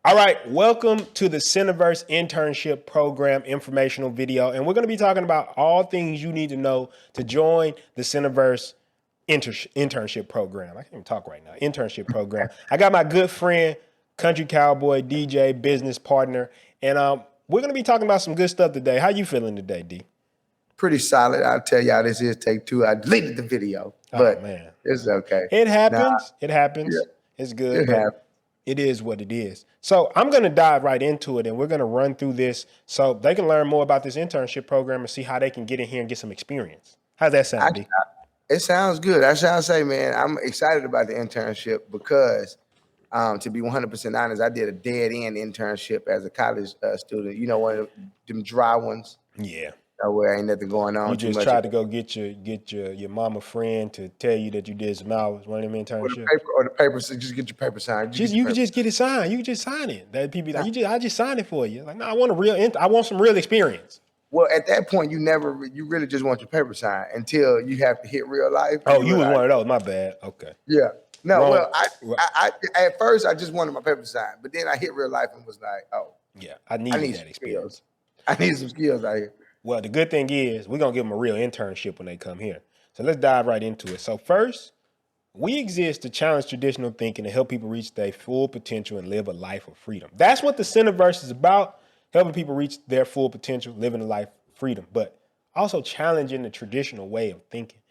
All right, welcome to the Centiverse internship program informational video. And we're going to be talking about all things you need to know to join the Centiverse internship program. I can't even talk right now. Internship program. I got my good friend, country cowboy, DJ, business partner, and we're going to be talking about some good stuff today. How you feeling today, D? Pretty solid. I'll tell y'all this is take two. I deleted the video, but man, it's okay. It happens. Nah, It happens. yeah, It's good, it but happened. it is what it is. So I'm going to dive right into it, and we're going to run through this so they can learn more about this internship program and see how they can get in here and get some experience. How's that sound, D? It sounds good. I shall say, man, I'm excited about the internship because, to be 100% honest, I did a dead end internship as a college student. You know, one of them dry ones. Yeah. Where ain't nothing going on You too just much. tried to go get your mama friend to tell you that you did some hours, one of them internships. Or the paper, just get your paper signed. You can just get it signed. You can just sign it. That people like I just signed it for you. Like, no, I want I want some real experience. Well, at that point, you really just want your paper signed until you have to hit real life. Oh, you was one of those. My bad. Okay. Yeah. No, Wrong. well, I at first I just wanted my paper signed, but then I hit real life and was like, oh, yeah, I need that experience. I need some skills out here. Well, the good thing is we're going to give them a real internship when they come here. So let's dive right into it. So first, we exist to challenge traditional thinking and help people reach their full potential and live a life of freedom. That's what the Centiverse is about, helping people reach their full potential, living a life of freedom, but also challenging the traditional way of thinking.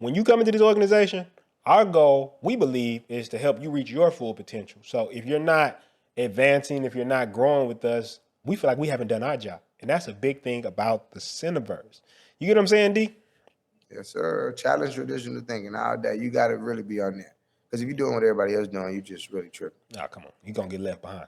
When you come into this organization, our goal, we believe, is to help you reach your full potential. So if you're not advancing, if you're not growing with us, we feel like we haven't done our job. And that's a big thing about the Centiverse. You get what I'm saying, D? Yes, sir. Challenge traditional thinking all day. You got to really be on that. Because if you're doing what everybody else doing, you just really tripping. Oh, come on. You're going to get left behind.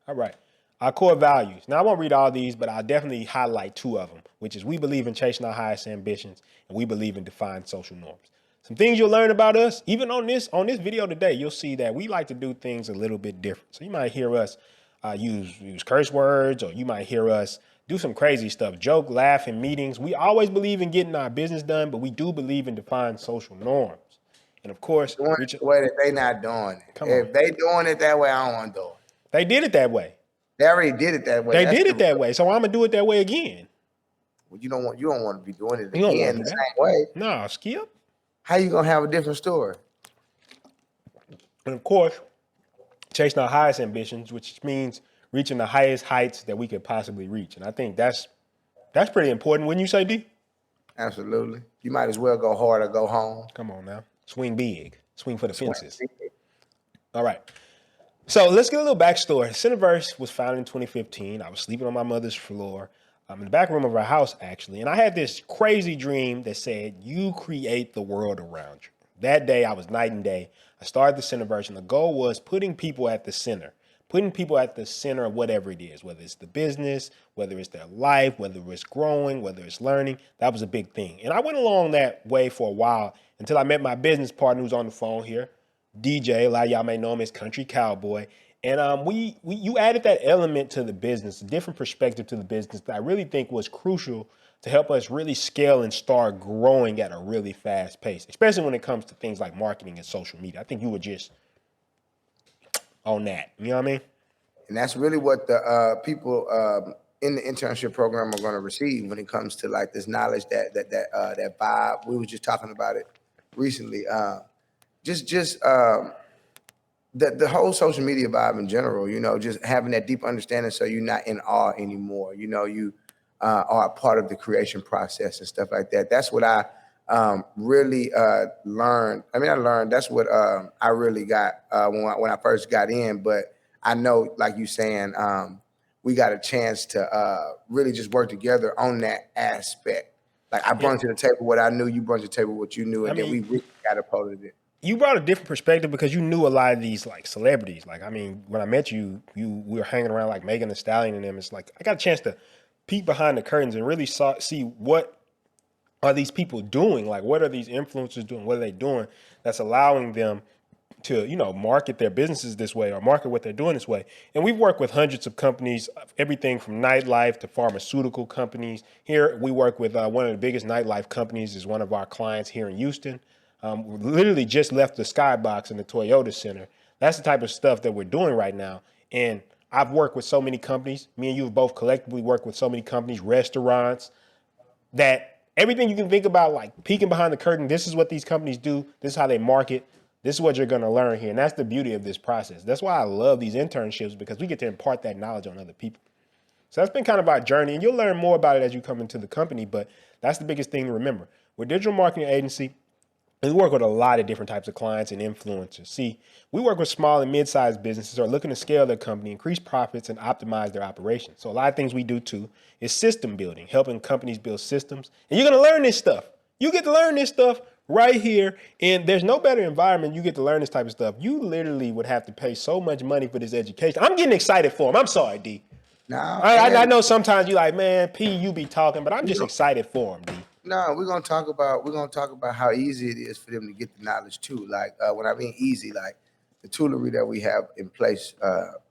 All right. Our core values. Now, I won't read all these, but I'll definitely highlight two of them, which is we believe in chasing our highest ambitions, and we believe in defining social norms. Some things you'll learn about us, even on this video today, you'll see that we like to do things a little bit different. So you might hear us use curse words, or you might hear us do some crazy stuff, joke, laugh in meetings. We always believe in getting our business done, but we do believe in defining social norms. And of course, the way that they not doing it. If they doing it that way, I don't want to do it. They did it that way. They already did it that way. They did it that way, so I'm gonna do it that way again. Well, you don't want to be doing it again the same way. No, skip. How you gonna have a different story? And of course, chasing our highest ambitions, which means reaching the highest heights that we could possibly reach. And I think that's pretty important, wouldn't you say, D? Absolutely. You might as well go hard or go home. Come on now. Swing big. Swing for the fences. All right. So let's get a little backstory. Centiverse was founded in 2015. I was sleeping on my mother's floor. In the back room of our house, actually. And I had this crazy dream that said, you create the world around you. That day, I was night and day. I started the Centiverse, and the goal was putting people at the center of whatever it is, whether it's the business, whether it's their life, whether it's growing, whether it's learning. That was a big thing. And I went along that way for a while until I met my business partner who's on the phone here, DJ. A lot of y'all may know him as Country Cowboy. And you added that element to the business, a different perspective to the business that I really think was crucial to help us really scale and start growing at a really fast pace, especially when it comes to things like marketing and social media. I think you were just on that. You know what I mean? And that's really what the people in the internship program are going to receive when it comes to like this knowledge, that vibe. We were just talking about it recently. The whole social media vibe in general, you know, just having that deep understanding so you're not in awe anymore. You know, you are a part of the creation process and stuff like that. That's what I really learned. I mean, that's what I really got when I first got in. But I know, like you saying, we got a chance to really just work together on that aspect. Like I brought to the table what I knew, you brought to the table what you knew, and then we really catapulted it. You brought a different perspective because you knew a lot of these like celebrities. Like, I mean, when I met you, we were hanging around like Megan Thee Stallion and them. It's like I got a chance to peek behind the curtains and really see what are these people doing? Like, what are these influencers doing? What are they doing that's allowing them to, you know, market their businesses this way or market what they're doing this way? And we've worked with hundreds of companies, everything from nightlife to pharmaceutical companies. Here, we work with one of the biggest nightlife companies is one of our clients here in Houston. We literally just left the Skybox in the Toyota Center. That's the type of stuff that we're doing right now. And I've worked with so many companies. Me and you have both collectively worked with so many companies, restaurants, that everything you can think about, like peeking behind the curtain, this is what these companies do. This is how they market. This is what you're going to learn here. And that's the beauty of this process. That's why I love these internships, because we get to impart that knowledge on other people. So that's been kind of our journey, and you'll learn more about it as you come into the company, but that's the biggest thing to remember. We're a digital marketing agency, and we work with a lot of different types of clients and influencers. See, we work with small and mid-sized businesses who are looking to scale their company, increase profits, and optimize their operations. So a lot of things we do too is system building, helping companies build systems. And you're going to learn this stuff. You get to learn this stuff right here. And there's no better environment you get to learn this type of stuff. You literally would have to pay so much money for this education. I'm getting excited for them. I'm sorry, D. Now, I know sometimes you're like, man, P, you be talking, but I'm just know, excited for them, D. No, we're gonna talk about how easy it is for them to get the knowledge too. Like when I mean easy, like the toolery that we have in place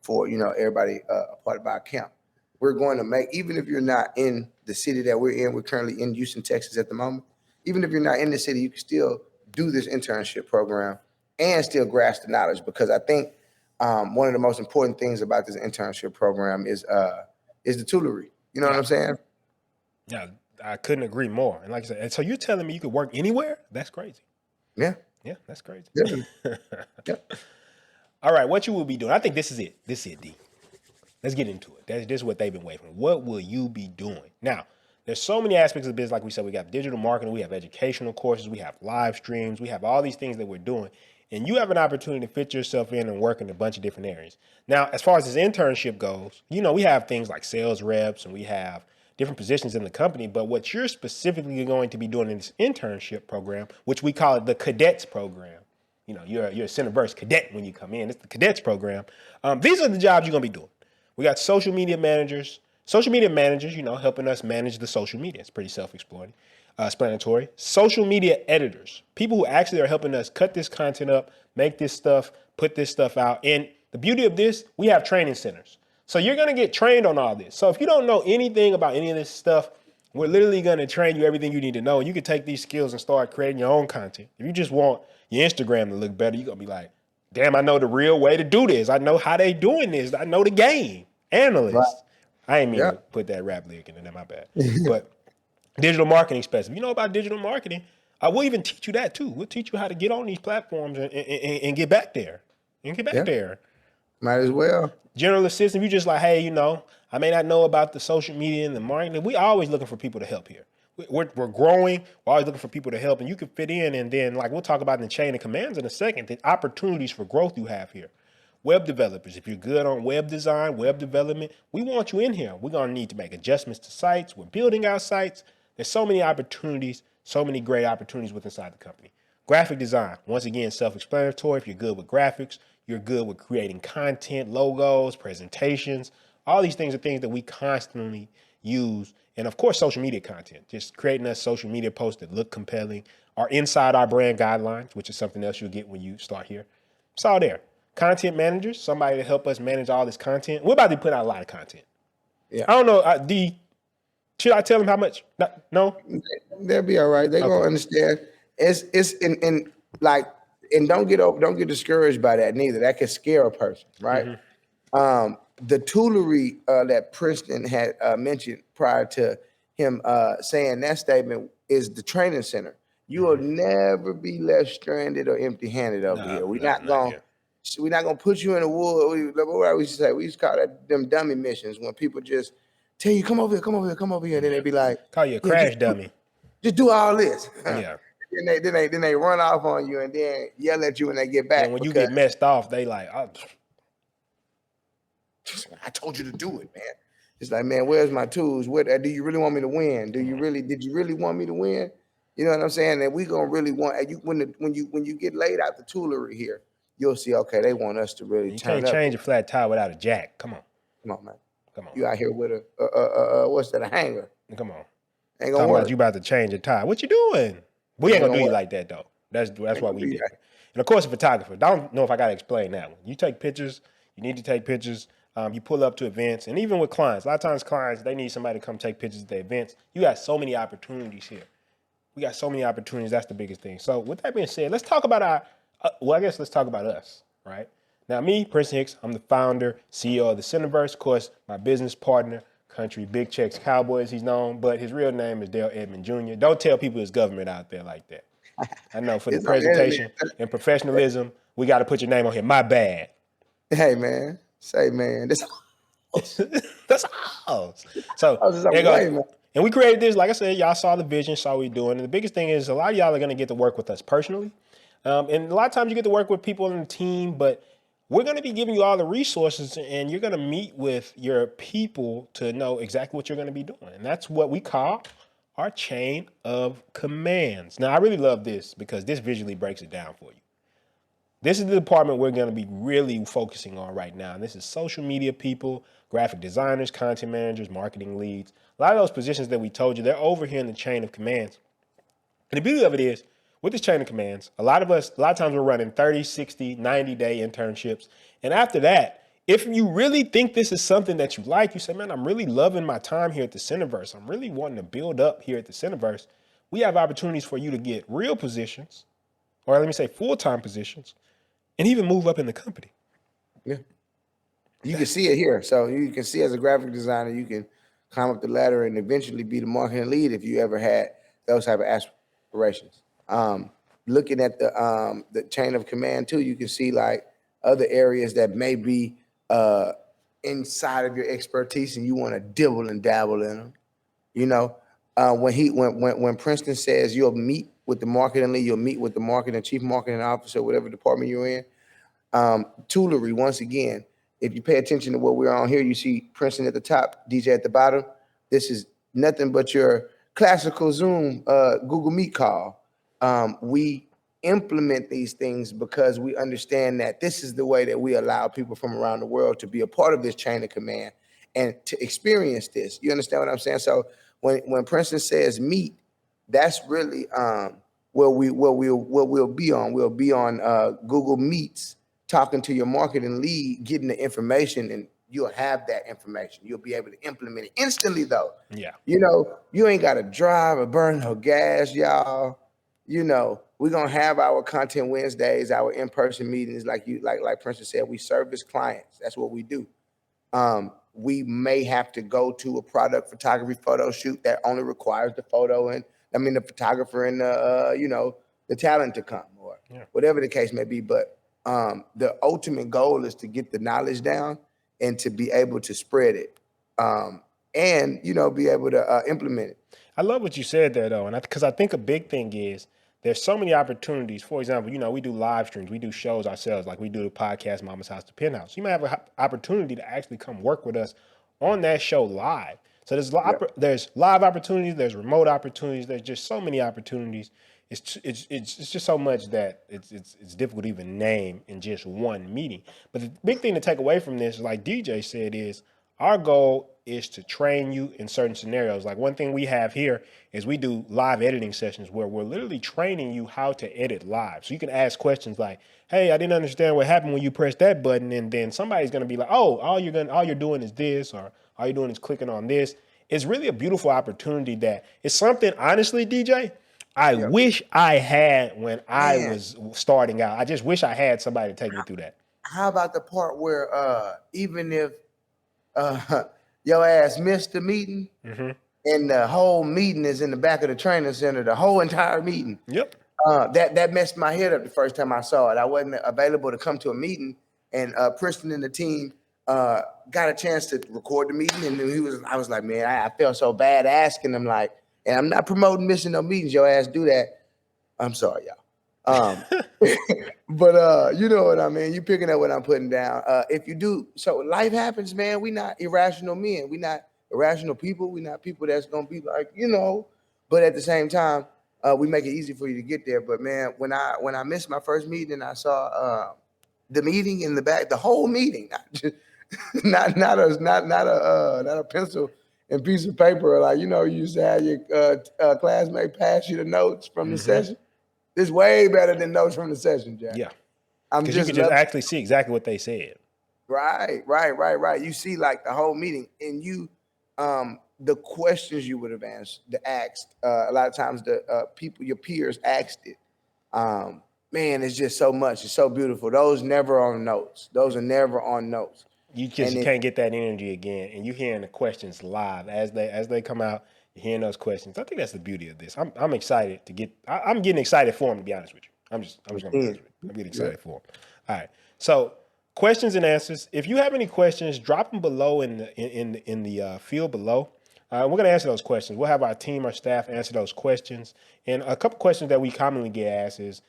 for everybody a part of our camp. We're going to make, even if you're not in the city that we're in, we're currently in Houston, Texas at the moment. Even if you're not in the city, you can still do this internship program and still grasp the knowledge, because I think one of the most important things about this internship program is the toolery. You know what I'm saying? Yeah, I couldn't agree more. And like I said, and so you're telling me you could work anywhere? That's crazy. Yeah. Yeah, that's crazy. Yeah. All right, what you will be doing? I think this is it. This is it, D. Let's get into it. This is what they've been waiting for. What will you be doing? Now, there's so many aspects of the business. Like we said, we got digital marketing, we have educational courses, we have live streams, we have all these things that we're doing. And you have an opportunity to fit yourself in and work in a bunch of different areas. Now, as far as this internship goes, we have things like sales reps and we have different positions in the company. But what you're specifically going to be doing in this internship program, which we call it the cadets program, you're a Centiverse cadet when you come in. It's the cadets program. These are the jobs you're going to be doing. We got social media managers, helping us manage the social media. It's pretty self-explanatory. Social media editors, people who actually are helping us cut this content up, make this stuff, put this stuff out. And the beauty of this, we have training centers. So you're going to get trained on all this. So if you don't know anything about any of this stuff, we're literally going to train you everything you need to know. And you can take these skills and start creating your own content. If you just want your Instagram to look better, you're going to be like, damn, I know the real way to do this. I know how they doing this. I know the game. Analyst. Right. I ain't mean to put that rap lyric in there, my bad. But digital marketing specialist. You know about digital marketing, I will even teach you that too. We'll teach you how to get on these platforms and get back there. Might as well. General assistant, you just like, hey, I may not know about the social media and the marketing. We always looking for people to help here. We're growing. We're always looking for people to help, and you can fit in. And then, like we'll talk about in the chain of commands in a second, the opportunities for growth you have here. Web developers, if you're good on web design, web development, we want you in here. We're going to need to make adjustments to sites. We're building our sites. There's so many opportunities, so many great opportunities within inside the company. Graphic design, once again, self-explanatory. If you're good with graphics, you're good with creating content, logos, presentations. All these things are things that we constantly use. And of course, social media content, just creating us social media posts that look compelling, are inside our brand guidelines, which is something else you'll get when you start here. It's all there. Content managers, somebody to help us manage all this content. We're about to put out a lot of content. Yeah. I don't know, should I tell them how much? No? They'll be all right. They're gonna understand. It's in like, and don't get discouraged by that neither. That could scare a person, right? Mm-hmm. The toolery that Princeton had mentioned prior to him saying that statement is the training center. You will never be left stranded or empty-handed over here. We're not gonna put you in the wood. What we used to say, we used to call that them dummy missions, when people just tell you, come over here, and then they be like, call you a crash dummy. Just do all this. Yeah. Then they run off on you and then yell at you when they get back. And when you get messed off, they like, oh. I told you to do it, man. It's like, man, where's my tools? Do you really want me to win? Did you really want me to win? You know what I'm saying? And we gonna really want you when you get laid out the toolery here, you'll see, okay, they want us to really turn up. You can't change a flat tire without a jack. Come on, man. Come on. You out here with a what's that? A hanger. Come on. Ain't gonna work. You about to change a tire. What you doing? We ain't gonna do you like that though. That's why we did. And of course, a photographer. I don't know if I gotta explain that one. You take pictures. You need to take pictures. You pull up to events, and even with clients, a lot of times clients, they need somebody to come take pictures at the events. You got so many opportunities here. We got so many opportunities. That's the biggest thing. So with that being said, let's talk about let's talk about us, right? Now, me, Prince Hicks, I'm the founder, CEO of the Centiverse. Of course, my business partner, Country Big Checks Cowboys, he's known, but his real name is Dale Edmond Jr. Don't tell people his government out there like that. I know for the It's on the internet. presentation and professionalism, we got to put your name on here. My bad. Hey man, say man, this That's ours. So I was just on there the goes. way, man. And we created this, like I said, y'all saw the vision, saw what we doing. And the biggest thing is a lot of y'all are going to get to work with us personally. And a lot of times you get to work with people on the team, but we're going to be giving you all the resources and you're going to meet with your people to know exactly what you're going to be doing. And that's what we call our chain of commands. Now, I really love this because this visually breaks it down for you. This is the department we're going to be really focusing on right now. And this is social media people, graphic designers, content managers, marketing leads. A lot of those positions that we told you, they're over here in the chain of commands. And the beauty of it is, with this chain of commands, a lot of times we're running 30, 60, 90-day internships. And after that, if you really think this is something that you like, you say, man, I'm really loving my time here at the Centiverse. I'm really wanting to build up here at the Centiverse. We have opportunities for you to get real positions, or let me say full-time positions, and even move up in the company. Yeah. You can see it here. So you can see as a graphic designer, you can climb up the ladder and eventually be the marketing lead if you ever had those type of aspirations. Looking at the chain of command too, you can see like other areas that may be inside of your expertise and you want to dibble and dabble in them. You know, when Princeton says you'll meet with the marketing lead, you'll meet with the marketing chief marketing officer, whatever department you're in. Toolery, once again, if you pay attention to what we're on here, you see Princeton at the top, DJ at the bottom. This is nothing but your classical Zoom Google Meet call. We implement these things because we understand that this is the way that we allow people from around the world to be a part of this chain of command and to experience this. You understand what I'm saying? So when Princeton says meet, that's really where we'll be on. We'll be on Google Meets, talking to your marketing lead, getting the information, and you'll have that information. You'll be able to implement it instantly, though. Yeah. You know, you ain't got to drive or burn no gas, y'all. You know, we're gonna have our content Wednesdays, our in-person meetings, like Princeton said, we service clients. That's what we do. We may have to go to a product photography photo shoot that only requires the photo and the photographer and the talent to come or whatever the case may be. But the ultimate goal is to get the knowledge down and to be able to spread it, and be able to implement it. I love what you said there, though, and because I think a big thing is there's so many opportunities. For example, we do live streams, we do shows ourselves, like we do the podcast Mama's House to Penthouse. You might have an opportunity to actually come work with us on that show live. So there's live opportunities, there's remote opportunities, there's just so many opportunities. It's just so much that it's difficult to even name in just one meeting. But the big thing to take away from this, like DJ said, is our goal is to train you in certain scenarios. Like one thing we have here is we do live editing sessions where we're literally training you how to edit live. So you can ask questions like, hey, I didn't understand what happened when you pressed that button. And then somebody's going to be like, oh, all you're doing is this, or all you're doing is clicking on this. It's really a beautiful opportunity that it's something, honestly, DJ, I wish I had when I was starting out. I just wish I had somebody to take me through that. How about the part where even if your ass missed the meeting and the whole meeting is in the back of the training center, the whole entire meeting. Yep. That messed my head up the first time I saw it. I wasn't available to come to a meeting, and Princeton and the team got a chance to record the meeting, and I was like, man, I felt so bad asking them, like, and I'm not promoting missing no meetings. Your ass do that. I'm sorry, y'all. But you know what I mean? You picking up what I'm putting down. If you do, so life happens, man. We not irrational men. We not irrational people. We not people that's gonna be like, but at the same time, we make it easy for you to get there. But man, when I missed my first meeting and I saw the meeting in the back, the whole meeting, not a pencil and piece of paper, like you used to have your classmate pass you the notes from the session. It's way better than notes from the session, Jack. Yeah, because you can just actually see exactly what they said. Right. You see like the whole meeting, and the questions you would have asked. A lot of times the people, your peers, asked it. man, it's just so much. It's so beautiful. Those never on notes. Those are never on notes. You And can't get that energy again, and you hearing the questions live as they come out. You're hearing those questions. I think that's the beauty of this. I'm excited to get. I'm getting excited for them. To be honest with you, I'm just gonna be honest with you. I'm getting excited for them. All right. So questions and answers. If you have any questions, drop them below in the field below. We're gonna answer those questions. We'll have our team, our staff answer those questions. And a couple questions that we commonly get asked is,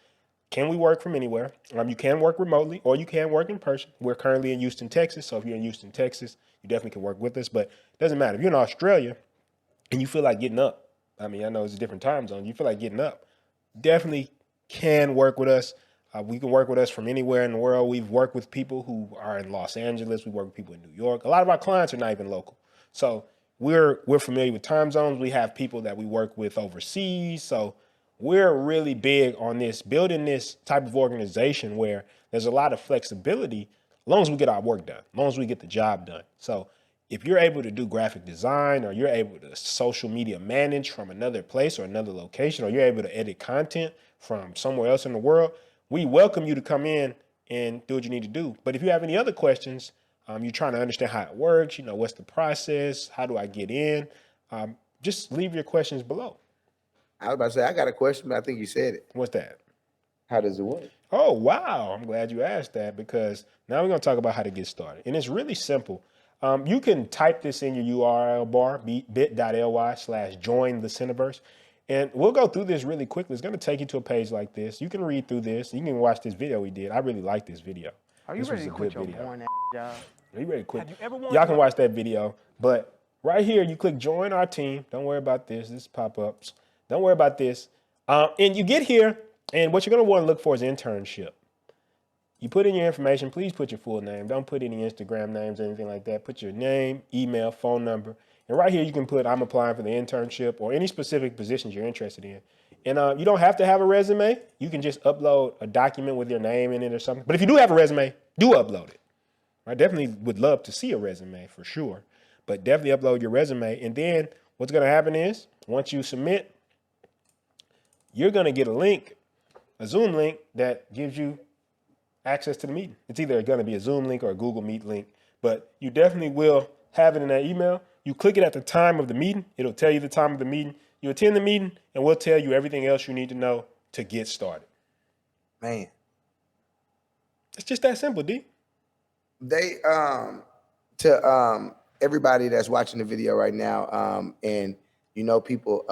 can we work from anywhere? You can work remotely or you can work in person. We're currently in Houston, Texas. So if you're in Houston, Texas, you definitely can work with us. But it doesn't matter. If you're in Australia and you feel like getting up, I mean, I know it's a different time zone. You feel like getting up, definitely can work with us. We can work with us from anywhere in the world. We've worked with people who are in Los Angeles. We work with people in New York. A lot of our clients are not even local. So we're familiar with time zones. We have people that we work with overseas. So we're really big on this, building this type of organization where there's a lot of flexibility as long as we get our work done, as long as we get the job done. So if you're able to do graphic design or you're able to social media manage from another place or another location, or you're able to edit content from somewhere else in the world, we welcome you to come in and do what you need to do. But if you have any other questions, you're trying to understand how it works, what's the process, how do I get in, just leave your questions below. I was about to say, I got a question, but I think you said it. What's that? How does it work? Oh, wow. I'm glad you asked that, because now we're going to talk about how to get started. And it's really simple. You can type this in your URL bar, bit.ly/join the Centiverse. And we'll go through this really quickly. It's going to take you to a page like this. You can read through this. You can watch this video we did. I really like this video. Are you ready to quit your boring ass job? Are you ready to quit? Have you ever wanted Y'all to- can watch that video. But right here, you click join our team. Don't worry about this. This pop-ups. Don't worry about this. And you get here, and what you're going to want to look for is internship. You put in your information. Please put your full name. Don't put any Instagram names or anything like that. Put your name, email, phone number. And right here, you can put, I'm applying for the internship or any specific positions you're interested in. And you don't have to have a resume. You can just upload a document with your name in it or something. But if you do have a resume, do upload it. I definitely would love to see a resume for sure. But definitely upload your resume. And then what's going to happen is, once you submit, you're going to get a link, a Zoom link that gives you access to the meeting. It's either going to be a Zoom link or a Google Meet link, but you definitely will have it in that email. You click it at the time of the meeting. It'll tell you the time of the meeting. You attend the meeting, and we'll tell you everything else you need to know to get started. Man. It's just that simple, D. They to everybody that's watching the video right now, and people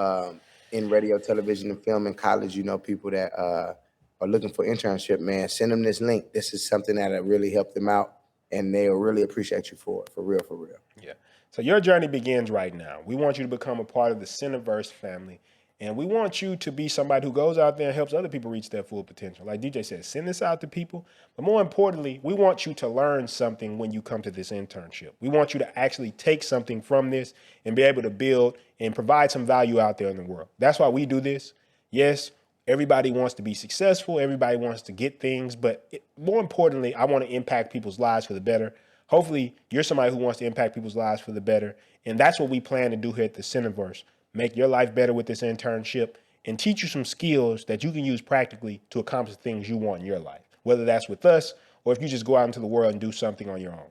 in radio, television, and film in college, people that are looking for internship, man, send them this link. This is something that'll really help them out, and they'll really appreciate you for it, for real, for real. Yeah. So your journey begins right now. We want you to become a part of the Centiverse family. And we want you to be somebody who goes out there and helps other people reach their full potential. Like DJ said, send this out to people. But more importantly, we want you to learn something when you come to this internship. We want you to actually take something from this and be able to build and provide some value out there in the world. That's why we do this. Yes, everybody wants to be successful. Everybody wants to get things. But more importantly, I want to impact people's lives for the better. Hopefully, you're somebody who wants to impact people's lives for the better. And that's what we plan to do here at the Centiverse. Make your life better with this internship and teach you some skills that you can use practically to accomplish things you want in your life, whether that's with us or if you just go out into the world and do something on your own.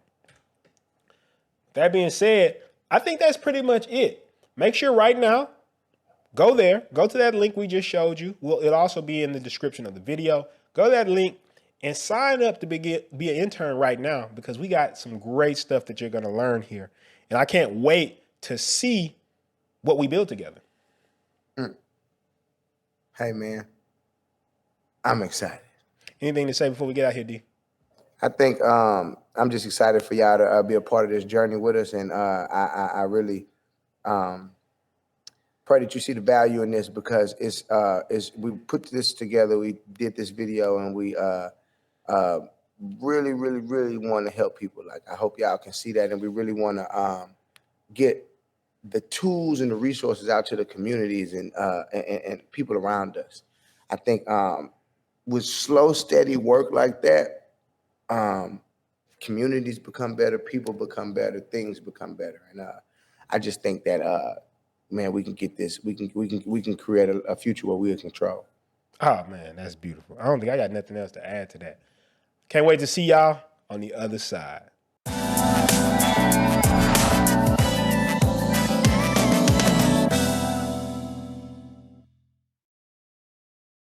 That being said, I think that's pretty much it. Make sure right now, go there, go to that link we just showed you. It'll also be in the description of the video. Go to that link and sign up to be an intern right now, because we got some great stuff that you're going to learn here. And I can't wait to see what we build together. Hey, man, I'm excited. Anything to say before we get out here, D? I think I'm just excited for y'all to be a part of this journey with us, and I really pray that you see the value in this, because it's we put this together, we did this video, and we really, really, really want to help people. Like, I hope y'all can see that, and we really want to get the tools and the resources out to the communities and people around us. I think with slow, steady work like that, communities become better, people become better, things become better, and I just think that man, we can get this. We can create a future where we are in control. Oh man, that's beautiful. I don't think I got nothing else to add to that. Can't wait to see y'all on the other side.